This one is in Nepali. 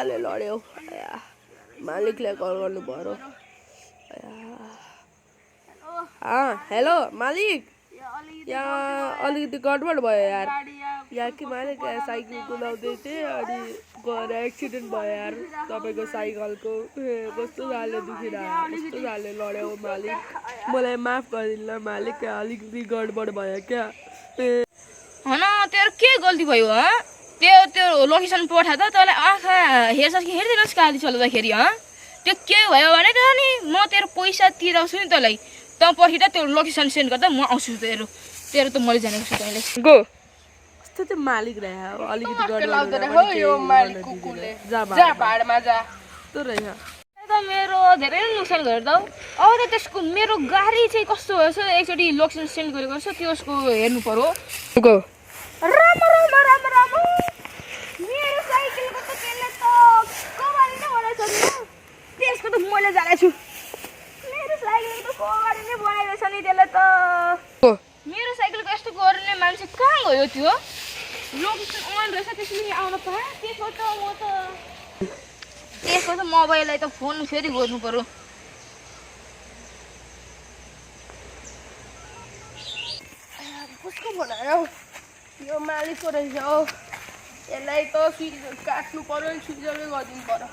साले लड्यो मालिकलाई कल गर्नु पर्यो हेलो मालिक यहाँ अलिकति गडबड भयो यार यहाँ कि मालिक साइकल कुदाउँदै थिएँ अनि गएर एक्सिडेन्ट भयो यार तपाईँको साइकलको कस्तो साले दुखिरहेको कस्तो साले लड्यो मालिक मलाई माफ गरिदिनु ल मालिक अलिकति गडबड भयो क्या होइन तेरो के गल्ती भयो त्यो लोकेसन पठा त तँलाई आँखा हेर्छ कि हेर्दैनस् गाडी चलाउँदाखेरि त्यो के भयो भने त नि म तेरो पैसा तिराउँछु नि तँलाई त पर्खिँदा त्यो लोकेसन सेन्ड गर्दा म आउँछु तेरो त मैले जानेको छु तैँले गो कस्तो चाहिँ मालिक रह्यो अलिकति मेरो धेरै नोक्सान गरेर त अब त त्यसको मेरो गाडी चाहिँ कस्तो भएछ एकचोटि लोकेसन सेन्ड गरेको छ त्यसको हेर्नु पर्यो मेरो साइकलको त त्यसले त कबाडी नै बनाएको छ त्यसको त मैले जानेको छु मेरो साइकलको त कबाडी नै बनाएको छ नि त्यसले त मेरो साइकलको यस्तो गर्ने मान्छे कहाँ गयो त्यो लोकेसन अन रहेछ त्यसले आउन पाएँ त्यसको त मोबाइललाई त फोन फेरि गर्नु पर्यो कसको बनायो यो मालिकको रहेछ हौ यसलाई त स्विच काट्नु पर्यो नि स्विचरले गरिदिनु पर्यो